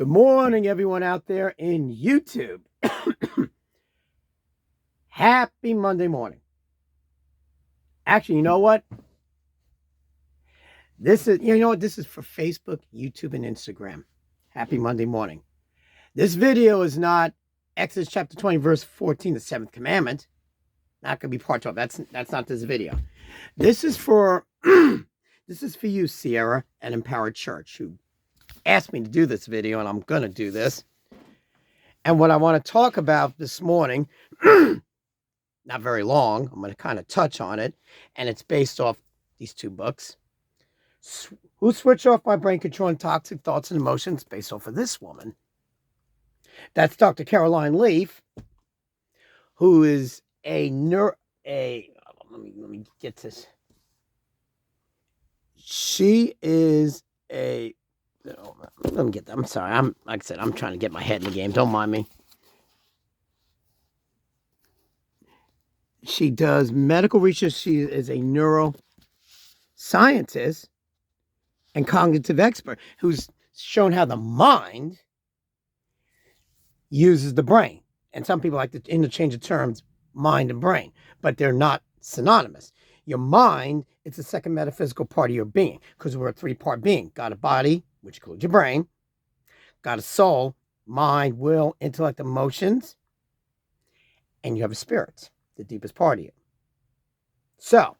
Good morning, everyone out there in YouTube. Happy Monday morning. Actually, you know what? This is for Facebook, YouTube, and Instagram. Happy Monday morning. This video is not Exodus chapter 20, verse 14, the seventh commandment. Not going to be part 12. That's not this video. This is for you, Sierra, and Empowered Church, who asked me to do this video, and I'm going to do this. And what I want to talk about this morning, not very long, I'm going to kind of touch on it, and it's based off these two books. Who Switch Off My Brain, Controlling Toxic Thoughts and Emotions, based off of this woman. That's Dr. Caroline Leaf, who is let me get this. She is let me get that. I'm sorry. Like I said, I'm trying to get my head in the game. Don't mind me. She does medical research. She is a neuroscientist and cognitive expert who's shown how the mind uses the brain. And some people like to interchange the terms mind and brain, but they're not synonymous. Your mind, it's the second metaphysical part of your being, because we're a three-part being. Got a body, which includes your brain. Got a soul, mind, will, intellect, emotions. And you have a spirit, the deepest part of you. So,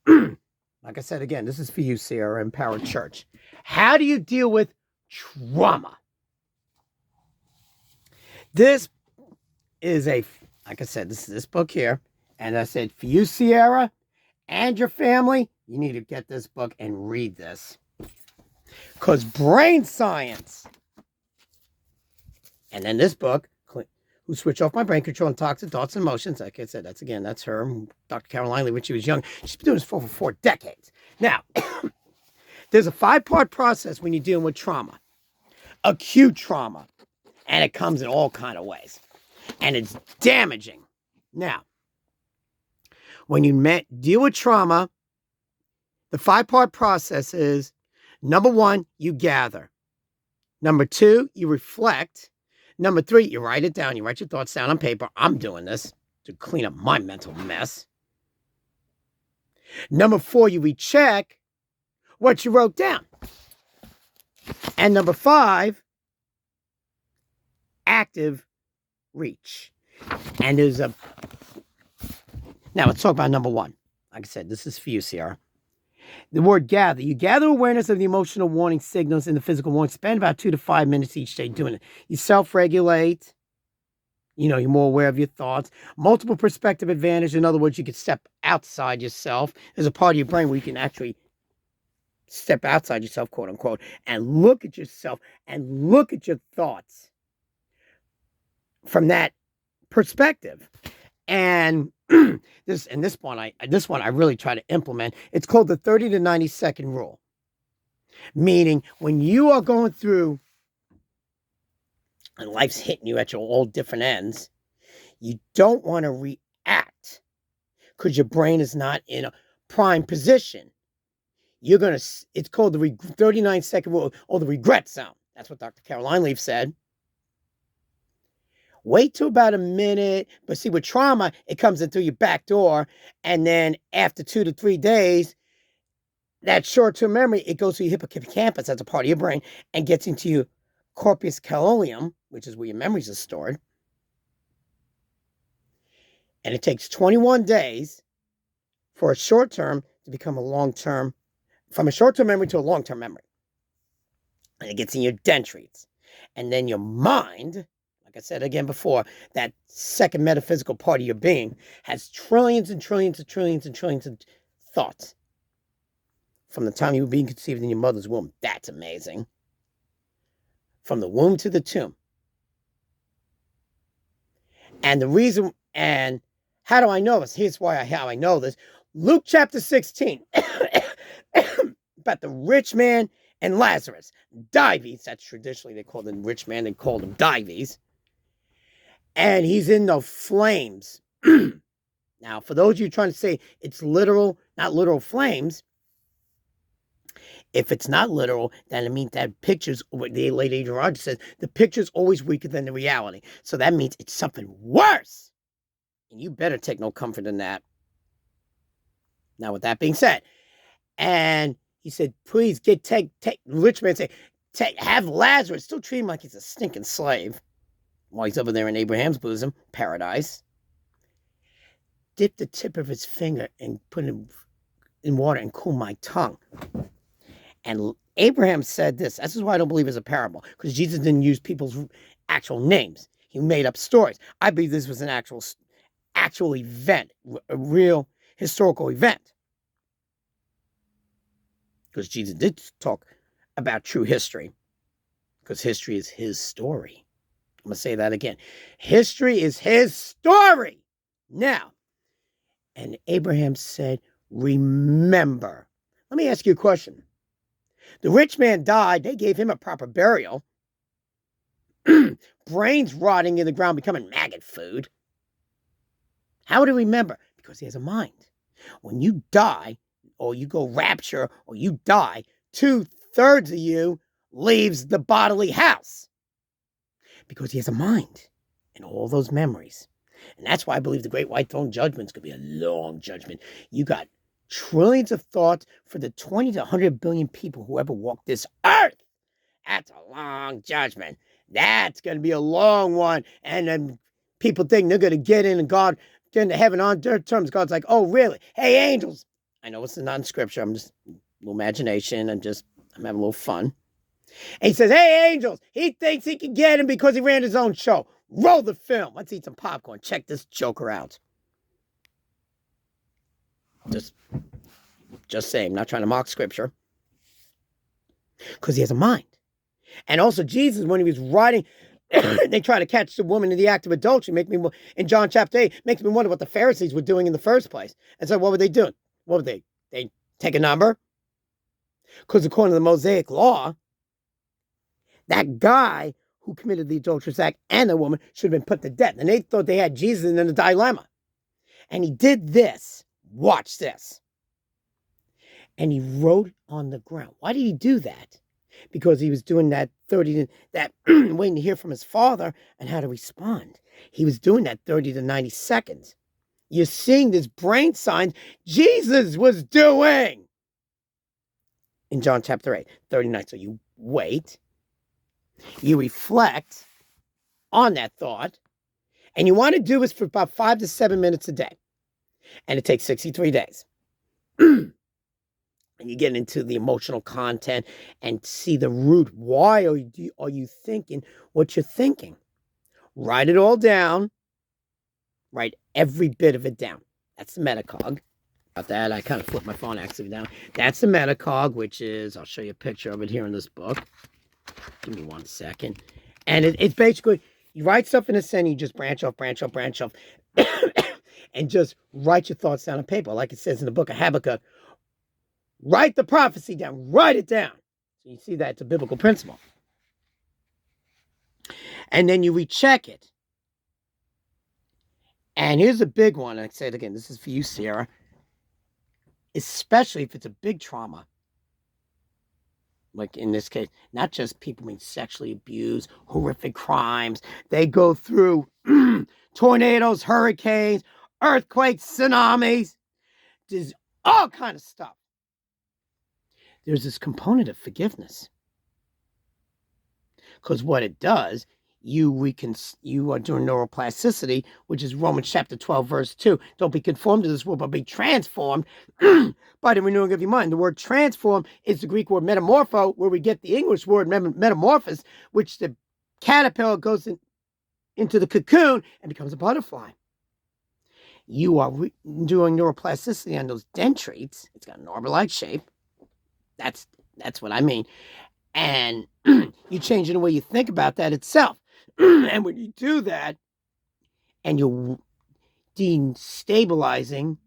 like I said again, this is for you, Sierra, Empowered Church. How do you deal with trauma? This is like I said, this is this book here. And I said, for you, Sierra, and your family, you need to get this book and read this. Because brain science. And then this book, Who Switch Off My Brain, Controlling Toxic Thoughts and Emotions. Like I said, that's her, Dr. Caroline Lee, when she was young. She's been doing this for 4 decades. Now, there's a 5-part process when you're dealing with trauma. Acute trauma. And it comes in all kind of ways. And it's damaging. Now, when you deal with trauma, the 5-part process is, number 1, you gather. Number 2, you reflect. Number 3, you write it down. You write your thoughts down on paper. I'm doing this to clean up my mental mess. Number 4, you recheck what you wrote down. And number 5, active reach. And now let's talk about number 1. Like I said, this is for you, Sierra. The word gather. You gather awareness of the emotional warning signals in the physical warning. Spend about 2 to 5 minutes each day doing it. You self-regulate. You're more aware of your thoughts. Multiple perspective advantage. In other words, you can step outside yourself. There's a part of your brain where you can actually step outside yourself, quote unquote, and look at yourself and look at your thoughts from that perspective. And this one I really try to implement. It's called the 30 to 90 second rule. Meaning, when you are going through and life's hitting you at your all different ends, you don't want to react because your brain is not in a prime position. It's called the 39-second rule, or the regret zone. That's what Dr. Caroline Leaf said. Wait till about a minute. But see, with trauma, it comes in through your back door. And then after 2 to 3 days, that short-term memory, it goes to your hippocampus, that's a part of your brain, and gets into your corpus callosum, which is where your memories are stored. And it takes 21 days for a short-term to become a long-term, from a short-term memory to a long-term memory. And it gets in your dendrites. And then your mind, I said again before, that second metaphysical part of your being has trillions and trillions and trillions and trillions of thoughts. From the time you were being conceived in your mother's womb. That's amazing. From the womb to the tomb. And the reason, and how do I know this? Here's how I know this. Luke chapter 16. About the rich man and Lazarus. Dives, that's traditionally they call the rich man, they called him Dives. And he's in the flames. Now, for those of you trying to say it's literal, not literal flames, If it's not literal, then it means that picture's, the late Adrian Rogers says, the picture's always weaker than the reality. So that means it's something worse. And you better take no comfort in that. Now, with that being said, and he said, please take, the rich man said, have Lazarus, still treat him like he's a stinking slave while he's over there in Abraham's bosom, paradise. Dip the tip of his finger and put it in water and cool my tongue. And Abraham said this. This is why I don't believe it's a parable, because Jesus didn't use people's actual names. He made up stories. I believe this was an actual event, a real historical event. Because Jesus did talk about true history, because history is his story. I'm going to say that again. History is his story. Now, and Abraham said, remember. Let me ask you a question. The rich man died. They gave him a proper burial. Brains rotting in the ground, becoming maggot food. How would he remember? Because he has a mind. When you die, or you go rapture, or you die, 2/3 of you leaves the bodily house. Because he has a mind and all those memories. And that's why I believe the Great White Throne Judgment is going to be a long judgment. You got trillions of thoughts for the 20 to 100 billion people who ever walk this earth. That's a long judgment. That's going to be a long one. And then people think they're going to get in and God, get into heaven on their terms. God's like, oh, really? Hey, angels. I know it's not in scripture. I'm just a little imagination. I'm having a little fun. And he says, hey, angels. He thinks he can get him because he ran his own show. Roll the film. Let's eat some popcorn. Check this joker out. Just saying, I'm not trying to mock scripture. Because he has a mind. And also Jesus, when he was writing, they try to catch the woman in the act of adultery. In John chapter 8, makes me wonder what the Pharisees were doing in the first place. And so what were they doing? What were they? They take a number? Because according to the Mosaic law, that guy who committed the adulterous act and the woman should have been put to death. And they thought they had Jesus in a dilemma. And he did this. Watch this. And he wrote on the ground. Why did he do that? Because he was doing that waiting to hear from his father and how to respond. He was doing that 30 to 90 seconds. You're seeing this brain sign Jesus was doing. In John chapter 8, 39. So you wait. You reflect on that thought. And you want to do this for about 5 to 7 minutes a day. And it takes 63 days. And you get into the emotional content and see the root. Why are you thinking what you're thinking? Write it all down. Write every bit of it down. That's the metacog. About that, I kind of flipped my phone accidentally down. That's the metacog, which is, I'll show you a picture of it here in this book. Give me 1 second. And it's basically, you write stuff in a sentence, you just branch off, and just write your thoughts down on paper. Like it says in the book of Habakkuk, write the prophecy down. Write it down. So you see that it's a biblical principle. And then you recheck it. And here's a big one. I say it again. This is for you, Sarah. Especially if it's a big trauma. Like in this case, not just people being sexually abused, horrific crimes. They go through tornadoes, hurricanes, earthquakes, tsunamis. There's all kind of stuff. There's this component of forgiveness. Because what it does, you are doing neuroplasticity, which is Romans chapter 12, verse 2. Don't be conformed to this world, but be transformed by the renewing of your mind. The word transform is the Greek word metamorpho, where we get the English word metamorphosis, which the caterpillar goes into the cocoon and becomes a butterfly. You are doing neuroplasticity on those dendrites. It's got an orb-like shape. That's what I mean. And you're changing the way you think about that itself. And when you do that, and you're destabilizing,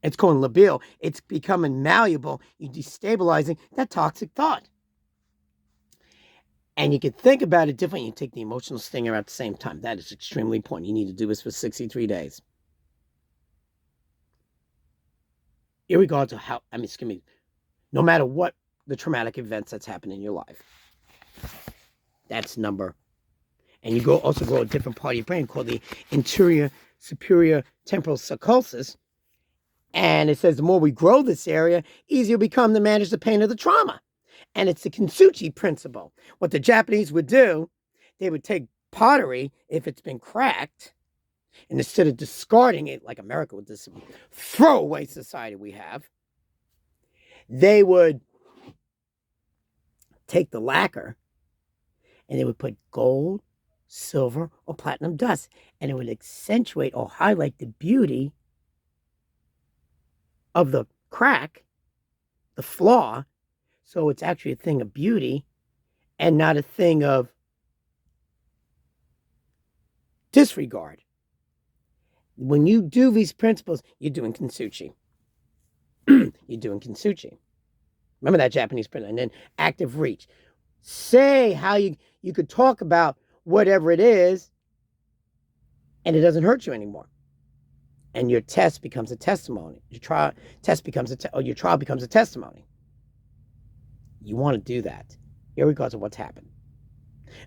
it's called labile, it's becoming malleable, you're destabilizing that toxic thought. And you can think about it differently. You take the emotional stinger at the same time. That is extremely important. You need to do this for 63 days. Irregardless of no matter what the traumatic events that's happened in your life. That's number. And you also grow a different part of your brain called the anterior superior temporal sulcus. And it says the more we grow this area, easier it will become to manage the pain of the trauma. And it's the kintsugi principle. What the Japanese would do, they would take pottery, if it's been cracked, and instead of discarding it, like America with this throwaway society we have, they would take the lacquer and they would put gold, silver, or platinum dust, and it would accentuate or highlight the beauty of the crack, the flaw, so it's actually a thing of beauty and not a thing of disregard. When you do these principles, you're doing kintsugi. You're doing kintsugi. Remember that Japanese principle. And then active reach. Say how you could talk about whatever it is, and it doesn't hurt you anymore. And your test becomes a testimony. Your trial becomes a testimony. You want to do that, irregardless of what's happened.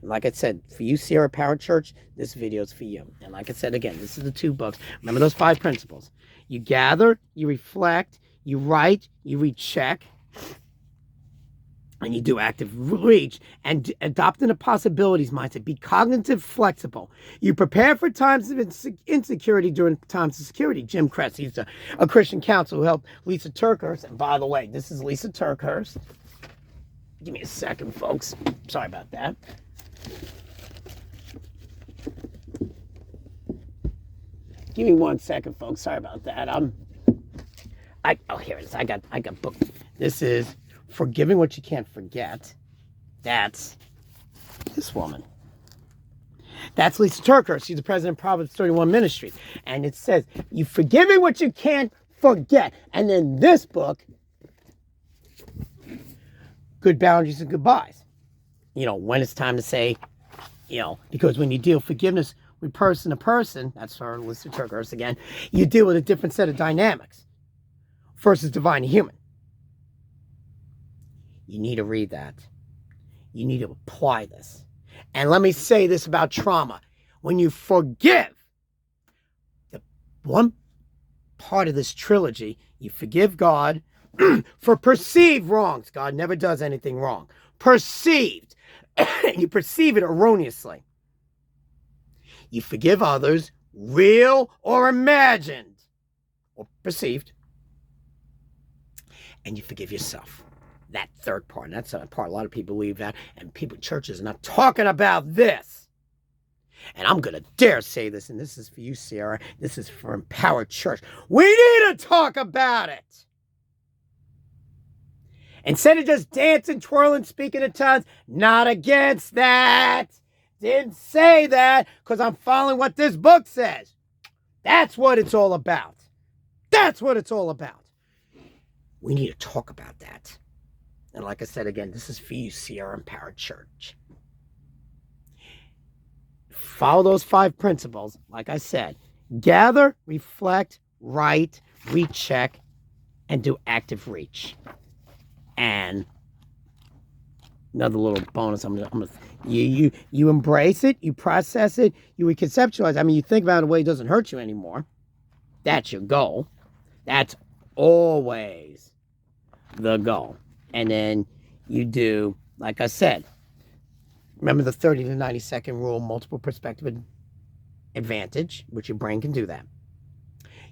And like I said, for you, Sierra Power Church, this video is for you. And like I said, again, this is the 2 books. Remember those 5 principles. You gather, you reflect, you write, you recheck, and you do active reach, and adopting a possibilities mindset. Be cognitive flexible. You prepare for times of insecurity during times of security. Jim Kress, he's a Christian counselor who helped Lisa TerKeurst. And by the way, this is Lisa TerKeurst. Give me a second, folks. Sorry about that. Give me 1 second, folks. Sorry about that. Here it is. I got booked. This is Forgiving What You Can't Forget. That's this woman. That's Lisa TerKeurst. She's the president of Proverbs 31 Ministry. And it says, you forgiving what you can't forget. And then this book, Good Boundaries and Goodbyes. When it's time to say, because when you deal forgiveness with person to person, that's her, Lisa TerKeurst again, you deal with a different set of dynamics versus divine and human. You need to read that. You need to apply this. And let me say this about trauma. When you forgive, the one part of this trilogy, you forgive God for perceived wrongs. God never does anything wrong. Perceived. You perceive it erroneously. You forgive others, real or imagined, or perceived. And you forgive yourself. That third part. And that's a part a lot of people leave out. And churches are not talking about this. And I'm going to dare say this, and this is for you, Sierra. This is for Empowered Church. We need to talk about it. Instead of just dancing, twirling, speaking in tongues, not against that. Didn't say that because I'm following what this book says. That's what it's all about. That's what it's all about. We need to talk about that. And like I said again, this is for you, Sierra Empowered Church. Follow those 5 principles. Like I said, gather, reflect, write, recheck, and do active reach. And another little bonus, you embrace it, you process it, you reconceptualize. I mean, you think about it in a way it doesn't hurt you anymore. That's your goal. That's always the goal. And then you do, like I said, remember the 30 to 90 second rule, multiple perspective advantage, which your brain can do that.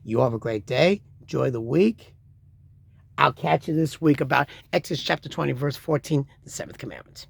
You have a great day. Enjoy the week. I'll catch you this week about Exodus chapter 20, verse 14, the 7th commandment.